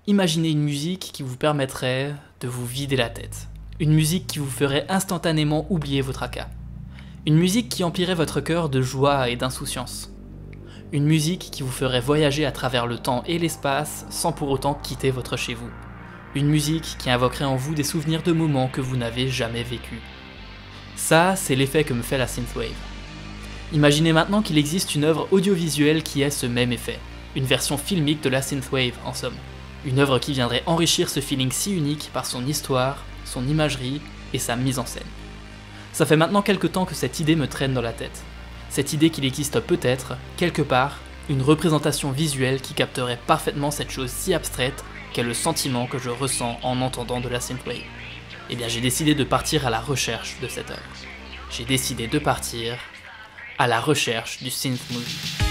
Imaginez une musique qui vous permettrait de vous vider la tête. Une musique qui vous ferait instantanément oublier vos tracas. Une musique qui emplirait votre cœur de joie et d'insouciance. Une musique qui vous ferait voyager à travers le temps et l'espace sans pour autant quitter votre chez vous. Une musique qui invoquerait en vous des souvenirs de moments que vous n'avez jamais vécus. Ça, c'est l'effet que me fait la synthwave. Imaginez maintenant qu'il existe une œuvre audiovisuelle qui ait ce même effet. Une version filmique de la synthwave, en somme. Une œuvre qui viendrait enrichir ce feeling si unique par son histoire, son imagerie et sa mise en scène. Ça fait maintenant quelques temps que cette idée me traîne dans la tête. Cette idée qu'il existe peut-être, quelque part, une représentation visuelle qui capterait parfaitement cette chose si abstraite qu'est le sentiment que je ressens en entendant de la synthwave. Eh bien j'ai décidé de partir à la recherche de cette œuvre. J'ai décidé de partir à la recherche du synth movie.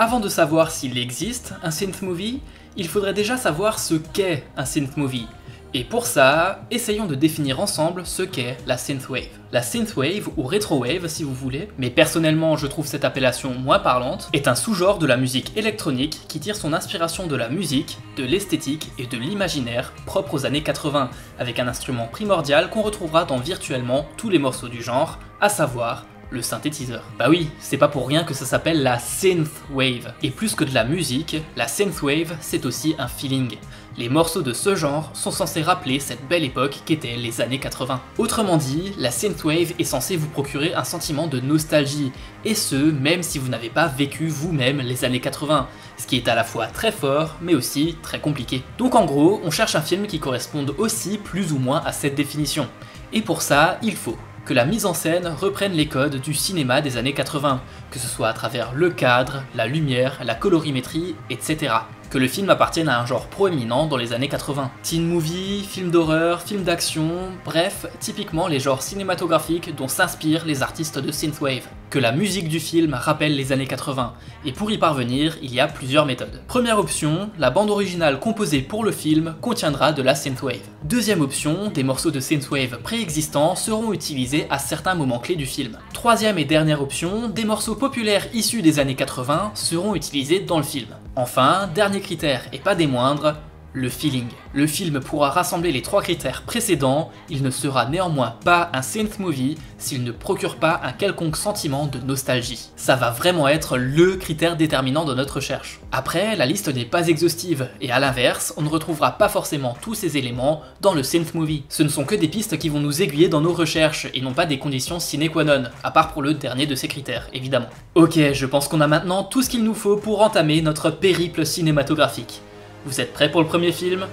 Avant de savoir s'il existe un synth movie, il faudrait déjà savoir ce qu'est un synth movie. Et pour ça, essayons de définir ensemble ce qu'est la synthwave. La synthwave, ou retrowave si vous voulez, mais personnellement je trouve cette appellation moins parlante, est un sous-genre de la musique électronique qui tire son inspiration de la musique, de l'esthétique et de l'imaginaire propre aux années 80, avec un instrument primordial qu'on retrouvera dans virtuellement tous les morceaux du genre, à savoir le synthétiseur. Bah oui, c'est pas pour rien que ça s'appelle la synthwave. Et plus que de la musique, la synthwave c'est aussi un feeling. Les morceaux de ce genre sont censés rappeler cette belle époque qu'étaient les années 80. Autrement dit, la synthwave est censée vous procurer un sentiment de nostalgie, et ce, même si vous n'avez pas vécu vous-même les années 80, ce qui est à la fois très fort, mais aussi très compliqué. Donc en gros, on cherche un film qui corresponde aussi plus ou moins à cette définition. Et pour ça, il faut que la mise en scène reprenne les codes du cinéma des années 80, que ce soit à travers le cadre, la lumière, la colorimétrie, etc. Que le film appartienne à un genre proéminent dans les années 80. Teen movie, film d'horreur, film d'action, bref, typiquement les genres cinématographiques dont s'inspirent les artistes de synthwave. Que la musique du film rappelle les années 80, et pour y parvenir, il y a plusieurs méthodes. Première option, la bande originale composée pour le film contiendra de la synthwave. Deuxième option, des morceaux de synthwave préexistants seront utilisés à certains moments clés du film. Troisième et dernière option, des morceaux populaires issus des années 80 seront utilisés dans le film. Enfin, dernier critère et pas des moindres, le feeling. Le film pourra rassembler les trois critères précédents, il ne sera néanmoins pas un synth movie s'il ne procure pas un quelconque sentiment de nostalgie. Ça va vraiment être le critère déterminant de notre recherche. Après, la liste n'est pas exhaustive, et à l'inverse, on ne retrouvera pas forcément tous ces éléments dans le synth movie. Ce ne sont que des pistes qui vont nous aiguiller dans nos recherches, et non pas des conditions sine qua non, à part pour le dernier de ces critères, évidemment. Ok, je pense qu'on a maintenant tout ce qu'il nous faut pour entamer notre périple cinématographique. Vous êtes prêts pour le premier film?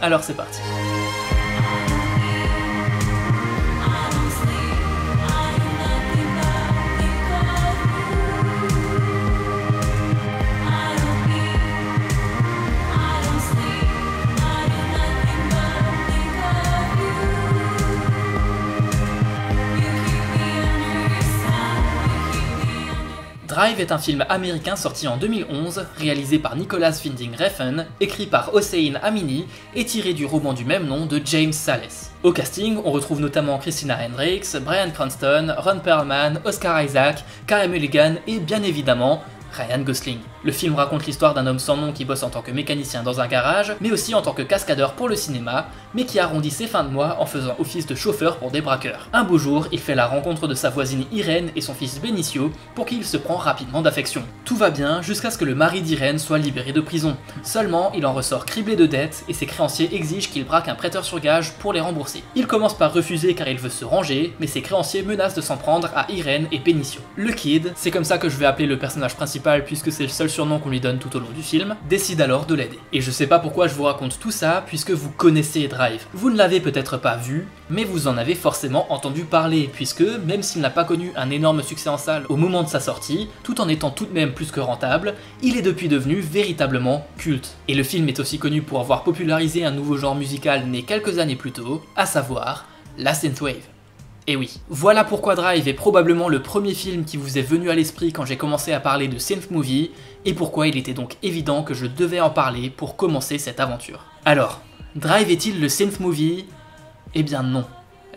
Alors c'est parti. Drive est un film américain sorti en 2011, réalisé par Nicholas Winding Refn, écrit par Hossein Amini et tiré du roman du même nom de James Salles. Au casting, on retrouve notamment Christina Hendricks, Bryan Cranston, Ron Perlman, Oscar Isaac, Carey Mulligan et bien évidemment Ryan Gosling. Le film raconte l'histoire d'un homme sans nom qui bosse en tant que mécanicien dans un garage, mais aussi en tant que cascadeur pour le cinéma, mais qui arrondit ses fins de mois en faisant office de chauffeur pour des braqueurs. Un beau jour, il fait la rencontre de sa voisine Irène et son fils Benicio, pour qui il se prend rapidement d'affection. Tout va bien jusqu'à ce que le mari d'Irène soit libéré de prison. Seulement, il en ressort criblé de dettes et ses créanciers exigent qu'il braque un prêteur sur gage pour les rembourser. Il commence par refuser car il veut se ranger, mais ses créanciers menacent de s'en prendre à Irène et Benicio. Le Kid, c'est comme ça que je vais appeler le personnage principal puisque c'est le seul surnom qu'on lui donne tout au long du film, décide alors de l'aider. Et je sais pas pourquoi je vous raconte tout ça, puisque vous connaissez Drive. Vous ne l'avez peut-être pas vu, mais vous en avez forcément entendu parler, puisque même s'il n'a pas connu un énorme succès en salle au moment de sa sortie, tout en étant tout de même plus que rentable, il est depuis devenu véritablement culte. Et le film est aussi connu pour avoir popularisé un nouveau genre musical né quelques années plus tôt, à savoir la synthwave. Et oui, voilà pourquoi Drive est probablement le premier film qui vous est venu à l'esprit quand j'ai commencé à parler de synth movie, et pourquoi il était donc évident que je devais en parler pour commencer cette aventure. Alors, Drive est-il le synth movie? Eh bien non.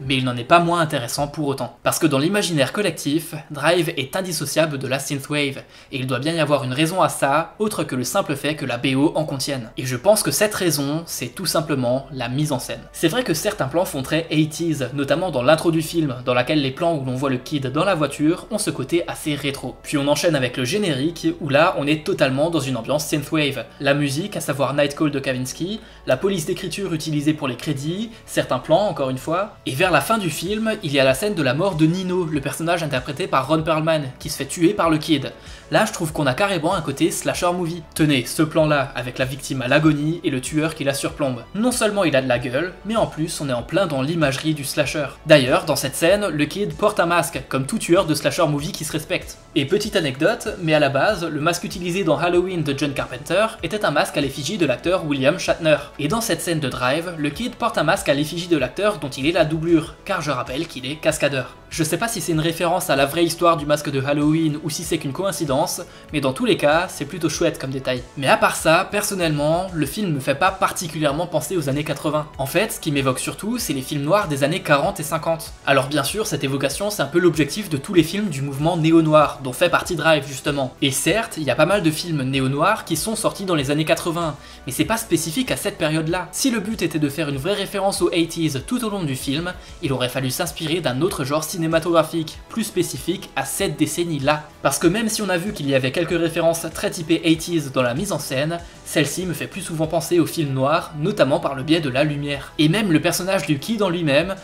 Mais il n'en est pas moins intéressant pour autant. Parce que dans l'imaginaire collectif, Drive est indissociable de la synthwave, et il doit bien y avoir une raison à ça, autre que le simple fait que la BO en contienne. Et je pense que cette raison, c'est tout simplement la mise en scène. C'est vrai que certains plans font très 80s, notamment dans l'intro du film, dans laquelle les plans où l'on voit le kid dans la voiture ont ce côté assez rétro. Puis on enchaîne avec le générique, où là on est totalement dans une ambiance synthwave. La musique, à savoir Night Call de Kavinsky, la police d'écriture utilisée pour les crédits, certains plans encore une fois, et vers la fin du film, il y a la scène de la mort de Nino, le personnage interprété par Ron Perlman, qui se fait tuer par le kid. Là, je trouve qu'on a carrément un côté slasher movie. Tenez, ce plan-là, avec la victime à l'agonie et le tueur qui la surplombe. Non seulement il a de la gueule, mais en plus on est en plein dans l'imagerie du slasher. D'ailleurs, dans cette scène, le kid porte un masque, comme tout tueur de slasher movie qui se respecte. Et petite anecdote, mais à la base, le masque utilisé dans Halloween de John Carpenter était un masque à l'effigie de l'acteur William Shatner. Et dans cette scène de Drive, le kid porte un masque à l'effigie de l'acteur dont il est la doublure, car je rappelle qu'il est cascadeur. Je sais pas si c'est une référence à la vraie histoire du masque de Halloween ou si c'est qu'une coïncidence, mais dans tous les cas, c'est plutôt chouette comme détail. Mais à part ça, personnellement, le film me fait pas particulièrement penser aux années 80. En fait, ce qui m'évoque surtout, c'est les films noirs des années 40 et 50. Alors bien sûr, cette évocation, c'est un peu l'objectif de tous les films du mouvement néo-noir, dont fait partie Drive justement. Et certes, il y a pas mal de films néo-noirs qui sont sortis dans les années 80, mais c'est pas spécifique à cette période-là. Si le but était de faire une vraie référence aux 80s tout au long du film, il aurait fallu s'inspirer d'un autre genre cinématographique, plus spécifique à cette décennie-là. Parce que même si on a vu qu'il y avait quelques références très typées 80s dans la mise en scène, celle-ci me fait plus souvent penser aux films noirs, notamment par le biais de la lumière. Et même le personnage du kid en lui-même,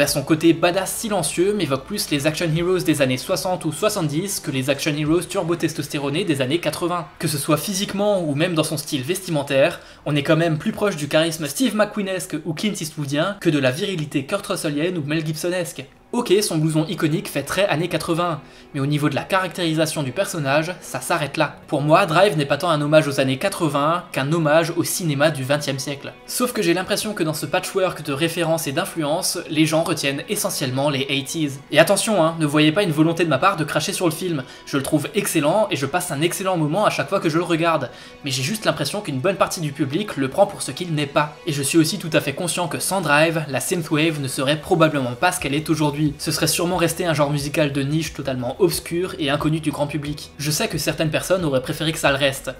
son côté badass silencieux m'évoque plus les action heroes des années 60 ou 70 que les action heroes turbo-testostéronés des années 80. Que ce soit physiquement ou même dans son style vestimentaire, on est quand même plus proche du charisme Steve McQueenesque ou Clint Eastwoodien que de la virilité Kurt Russellienne ou Mel Gibsonesque. Ok, son blouson iconique fait très années 80, mais au niveau de la caractérisation du personnage, ça s'arrête là. Pour moi, Drive n'est pas tant un hommage aux années 80 qu'un hommage au cinéma du XXe siècle. Sauf que j'ai l'impression que dans ce patchwork de références et d'influences, les gens retiennent essentiellement les 80s. Et attention, ne voyez pas une volonté de ma part de cracher sur le film, je le trouve excellent et je passe un excellent moment à chaque fois que je le regarde, mais j'ai juste l'impression qu'une bonne partie du public le prend pour ce qu'il n'est pas. Et je suis aussi tout à fait conscient que sans Drive, la synthwave ne serait probablement pas ce qu'elle est aujourd'hui. Ce serait sûrement resté un genre musical de niche totalement obscur et inconnu du grand public. Je sais que certaines personnes auraient préféré que ça le reste,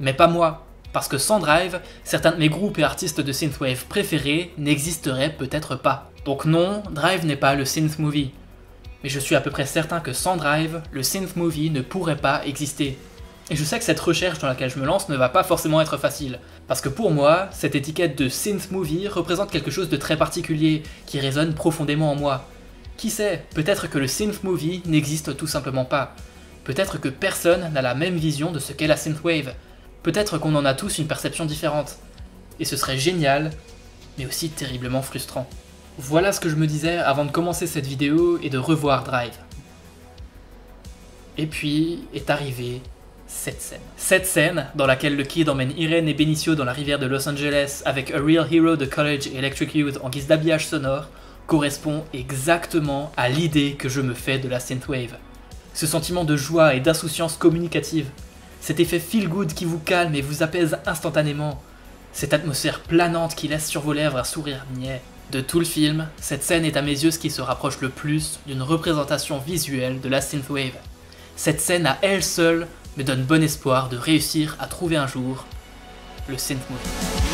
mais pas moi, parce que sans Drive, certains de mes groupes et artistes de synthwave préférés n'existeraient peut-être pas. Donc non, Drive n'est pas le synth movie, mais je suis à peu près certain que sans Drive, le synth movie ne pourrait pas exister. Et je sais que cette recherche dans laquelle je me lance ne va pas forcément être facile, parce que pour moi, cette étiquette de synth movie représente quelque chose de très particulier, qui résonne profondément en moi. Qui sait, peut-être que le synth movie n'existe tout simplement pas. Peut-être que personne n'a la même vision de ce qu'est la synthwave. Peut-être qu'on en a tous une perception différente. Et ce serait génial, mais aussi terriblement frustrant. Voilà ce que je me disais avant de commencer cette vidéo et de revoir Drive. Et puis est arrivée cette scène. Cette scène, dans laquelle le kid emmène Irene et Benicio dans la rivière de Los Angeles avec A Real Hero de College et Electric Youth en guise d'habillage sonore, correspond exactement à l'idée que je me fais de la synthwave. Ce sentiment de joie et d'insouciance communicative, cet effet feel good qui vous calme et vous apaise instantanément, cette atmosphère planante qui laisse sur vos lèvres un sourire niais. De tout le film, cette scène est à mes yeux ce qui se rapproche le plus d'une représentation visuelle de la synthwave. Cette scène à elle seule me donne bon espoir de réussir à trouver un jour le synth movie.